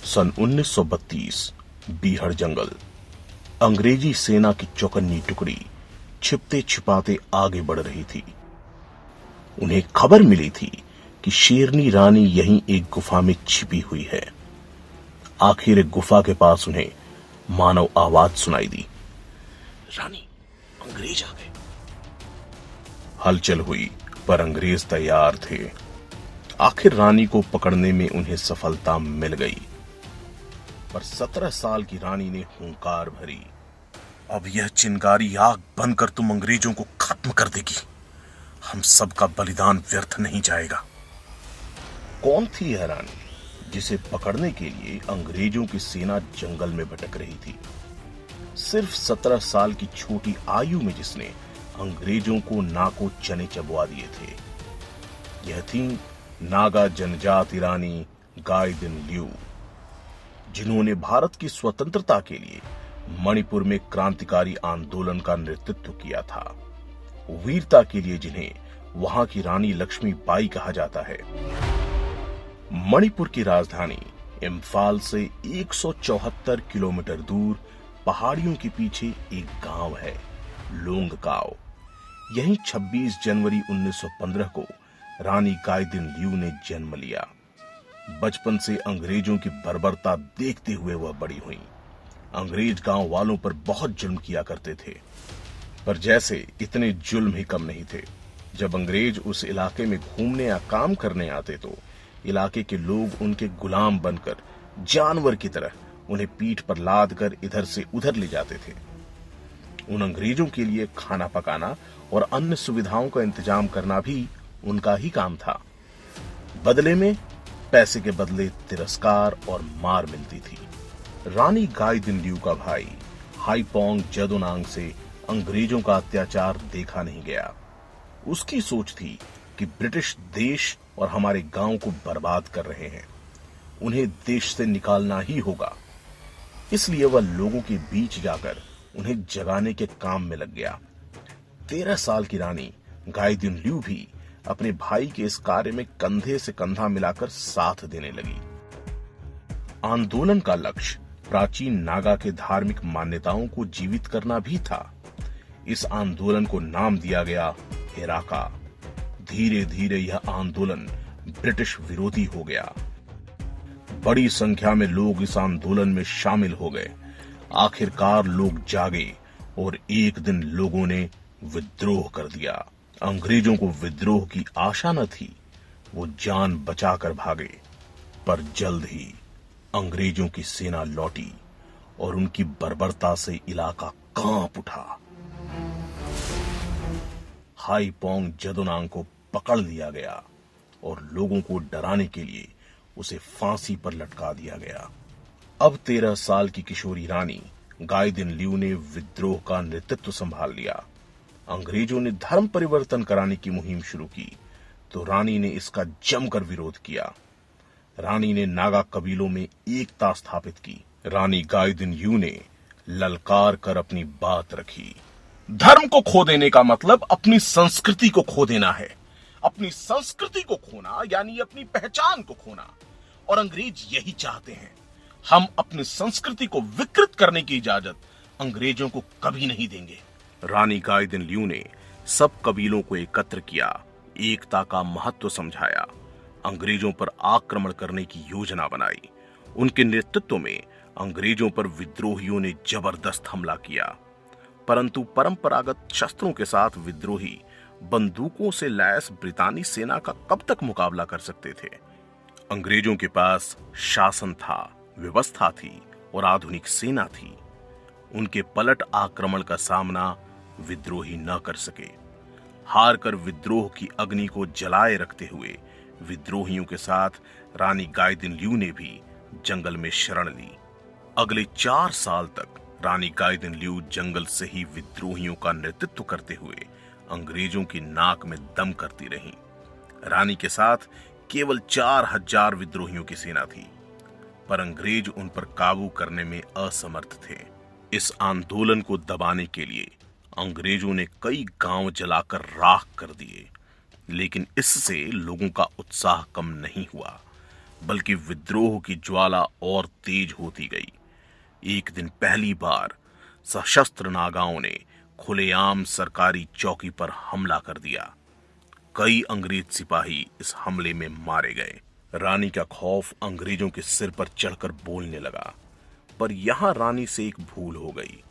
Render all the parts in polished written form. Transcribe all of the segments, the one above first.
सन 1932 बीहड़ जंगल। अंग्रेजी सेना की चौकन्नी टुकड़ी छिपते छिपाते आगे बढ़ रही थी। उन्हें खबर मिली थी कि शेरनी रानी यहीं एक गुफा में छिपी हुई है। आखिर एक गुफा के पास उन्हें मानव आवाज सुनाई दी। रानी, अंग्रेज आ गए। हलचल हुई, पर अंग्रेज तैयार थे। आखिर रानी को पकड़ने में उन्हें सफलता मिल गई। पर 17 साल की रानी ने हुंकार भरी, अब यह चिंगारी आग बनकर तुम अंग्रेजों को खत्म कर देगी। हम सबका बलिदान व्यर्थ नहीं जाएगा। कौन थी यह रानी जिसे पकड़ने के लिए अंग्रेजों की सेना जंगल में भटक रही थी? सिर्फ 17 साल की छोटी आयु में जिसने अंग्रेजों को नाको चने चबवा दिए थे, यह थी नागा जनजाति रानी गाई दिन ल्यू, जिन्होंने भारत की स्वतंत्रता के लिए मणिपुर में क्रांतिकारी आंदोलन का नेतृत्व किया था। वीरता के लिए जिन्हें वहां की रानी लक्ष्मी बाई कहा जाता है। मणिपुर की राजधानी इम्फाल से 174 किलोमीटर दूर पहाड़ियों के पीछे एक गांव है, लोंगकाओ। यहीं 26 जनवरी 1915 को रानी गाइदिन ल्यू ने जन्म लिया। बचपन से अंग्रेजों की बर्बरता देखते हुए वह बड़ी हुई। अंग्रेज गांव वालों पर बहुत जुल्म किया करते थे, पर जैसे इतने जुल्म ही कम नहीं थे। जब अंग्रेज उस इलाके में घूमने या काम करने आते तो इलाके के लोग उनके गुलाम बनकर जानवर की तरह उन्हें पीठ पर लाद कर इधर से उधर ले जाते थे। उन अंग्रेजों के लिए खाना पकाना और अन्य सुविधाओं का इंतजाम करना भी उनका ही काम था। बदले में पैसे के बदले तिरस्कार और मार मिलती थी। रानी गाइदिन ल्यू का भाई हाईपोंग जदोनांग से अंग्रेजों का अत्याचार देखा नहीं गया। उसकी सोच थी कि ब्रिटिश देश और हमारे गांव को बर्बाद कर रहे हैं, उन्हें देश से निकालना ही होगा। इसलिए वह लोगों के बीच जाकर उन्हें जगाने के काम में लग गया। 13 साल की रानी गाइदिन ल्यू भी अपने भाई के इस कार्य में कंधे से कंधा मिलाकर साथ देने लगी। आंदोलन का लक्ष्य प्राचीन नागा के धार्मिक मान्यताओं को जीवित करना भी था। इस आंदोलन को नाम दिया गया हेराका। धीरे धीरे यह आंदोलन ब्रिटिश विरोधी हो गया। बड़ी संख्या में लोग इस आंदोलन में शामिल हो गए। आखिरकार लोग जागे और एक दिन लोगों ने विद्रोह कर दिया। अंग्रेजों को विद्रोह की आशा न थी, वो जान बचाकर भागे। पर जल्द ही अंग्रेजों की सेना लौटी और उनकी बर्बरता से इलाका कांप उठा। हाईपोंग जदोनांग को पकड़ लिया गया और लोगों को डराने के लिए उसे फांसी पर लटका दिया गया। अब 13 साल की किशोरी रानी गाइदिन ल्यू ने विद्रोह का नेतृत्व संभाल लिया। अंग्रेजों ने धर्म परिवर्तन कराने की मुहिम शुरू की तो रानी ने इसका जमकर विरोध किया। रानी ने नागा कबीलों में एकता स्थापित की। रानी गाइदिन ल्यू ने ललकार कर अपनी बात रखी। धर्म को खो देने का मतलब अपनी संस्कृति को खो देना है। अपनी संस्कृति को खोना यानी अपनी पहचान को खोना, और अंग्रेज यही चाहते हैं। हम अपनी संस्कृति को विकृत करने की इजाजत अंग्रेजों को कभी नहीं देंगे। रानी गाइदिन ल्यू ने सब कबीलों को एकत्र किया, एकता का महत्व समझाया, अंग्रेजों पर आक्रमण करने की योजना बनाई। उनके नेतृत्व में अंग्रेजों पर विद्रोहियों ने जबरदस्त हमला किया, परंतु परंपरागत शस्त्रों के साथ विद्रोही बंदूकों से लैस ब्रितानी सेना का कब तक मुकाबला कर सकते थे? अंग्रेजों के पास शासन था, व्यवस्था थी और आधुनिक सेना थी। उनके पलट आक्रमण का सामना विद्रोही न कर सके। हार कर विद्रोह की अग्नि को जलाए रखते हुए विद्रोहियों के साथ रानी गाइदिन ल्यू ने भी जंगल में शरण ली। अगले 4 साल तक रानी गाइदिन ल्यू जंगल से ही विद्रोहियों का नेतृत्व करते हुए अंग्रेजों की नाक में दम करती रहीं। रानी के साथ केवल 4000 विद्रोहियों की सेना थी, पर अंग्रेज उन पर काबू करने में असमर्थ थे। इस आंदोलन को दबाने के लिए अंग्रेजों ने कई गांव जलाकर राख कर दिए, लेकिन इससे लोगों का उत्साह कम नहीं हुआ। बल्कि विद्रोह की ज्वाला और तेज होती गई। एक दिन पहली बार सशस्त्र नागाओं ने खुलेआम सरकारी चौकी पर हमला कर दिया। कई अंग्रेज सिपाही इस हमले में मारे गए। रानी का खौफ अंग्रेजों के सिर पर चढ़कर बोलने लगा, पर यहां रानी से एक भूल हो गई।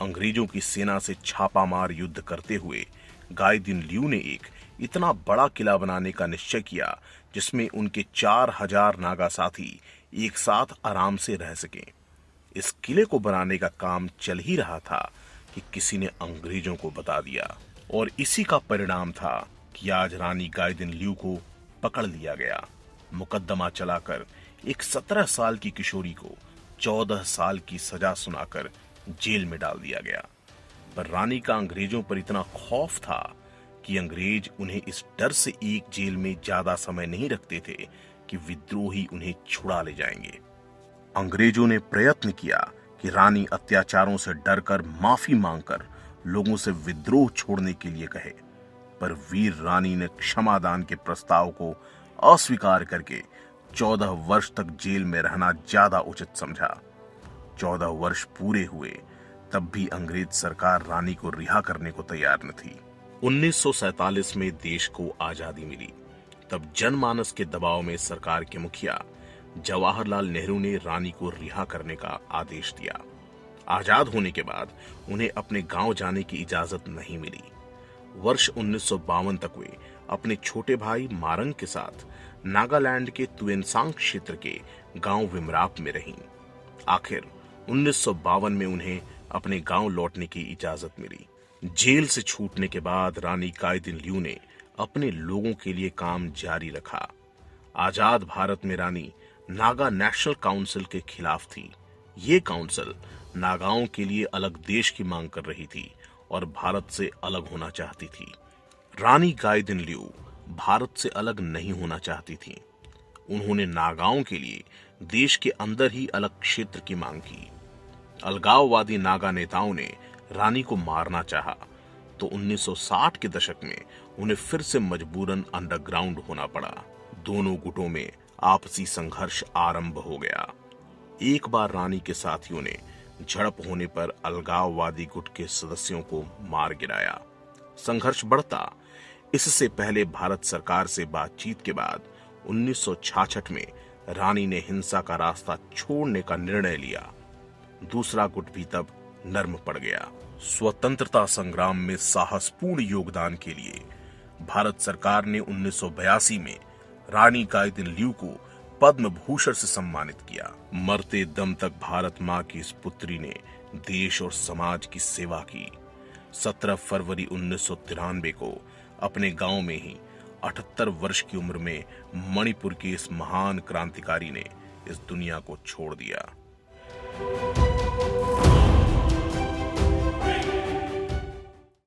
अंग्रेजों की सेना से छापामार युद्ध करते हुए गाई दिन ल्यू ने एक इतना बड़ा किला बनाने का निश्चय किया जिसमें उनके 4000 नागा साथी एक साथ आराम से रह सकें। इस किले को बनाने का काम चल ही रहा था कि किसी ने अंग्रेजों को बता दिया, और इसी का परिणाम था कि आज रानी गाई दिन ल्यू को पकड़ लिया गया। मुकदमा चलाकर एक 17 साल की किशोरी को 14 साल की सजा सुनाकर जेल में डाल दिया गया। पर रानी का अंग्रेजों पर इतना खौफ था कि अंग्रेज उन्हें इस डर से एक जेल में ज्यादा समय नहीं रखते थे कि विद्रोही उन्हें छुड़ा ले जाएंगे। अंग्रेजों ने प्रयत्न किया कि रानी अत्याचारों से डरकर माफी मांगकर लोगों से विद्रोह छोड़ने के लिए कहे, पर वीर रानी ने क्षमादान के प्रस्ताव को अस्वीकार करके 14 वर्ष तक जेल में रहना ज्यादा उचित समझा। 14 वर्ष पूरे हुए तब भी अंग्रेज सरकार रानी को रिहा करने को तैयार न थी। 1947 में देश को आजादी मिली। तब जनमानस के दबाव में सरकार के मुखिया जवाहरलाल नेहरू ने रानी को रिहा करने का आदेश दिया। आजाद होने के बाद उन्हें अपने गांव जाने की इजाजत नहीं मिली। वर्ष 1952 तक वे अपने छोटे भाई मारंग के साथ नागालैंड के तुएनसांग क्षेत्र के गांव विमराप में रहीं। आखिर 1952 में उन्हें अपने गांव लौटने की इजाजत मिली। जेल से छूटने के बाद रानी गाई दिन ल्यू ने अपने लोगों के लिए काम जारी रखा। आजाद भारत में रानी नागा नेशनल काउंसिल के खिलाफ थी। ये काउंसिल नागाओं के लिए अलग देश की मांग कर रही थी और भारत से अलग होना चाहती थी। रानी गाई दिन ल्यू भारत से अलग नहीं होना चाहती थी। उन्होंने नागाओं के लिए देश के अंदर ही अलग क्षेत्र की मांग की। अलगाववादी नागा नेताओं ने रानी को मारना चाहा, तो 1960 के दशक में उन्हें फिर से मजबूरन अंडरग्राउंड होना पड़ा। दोनों गुटों में आपसी संघर्ष आरंभ हो गया। एक बार रानी के साथियों ने झड़प होने पर अलगाववादी गुट के सदस्यों को मार गिराया। संघर्ष बढ़ता। इससे पहले भारत सरकार से बातचीत के बाद 1966 में रानी ने हिंसा का रास्ता छोड़ने का निर्णय लिया। दूसरा गुट भी तब नर्म पड़ गया। स्वतंत्रता संग्राम में साहसपूर्ण योगदान के लिए भारत सरकार ने 1982 में रानी गाई दिन ल्यू को पद्म भूषण से सम्मानित किया। मरते दम तक भारत मां की इस पुत्री ने देश और समाज की सेवा की। 17 फरवरी 1993 को अपने गांव में ही 78 वर्ष की उम्र में मणिपुर के इस महान क्रांतिकारी ने इस दुनिया को छोड़ दिया।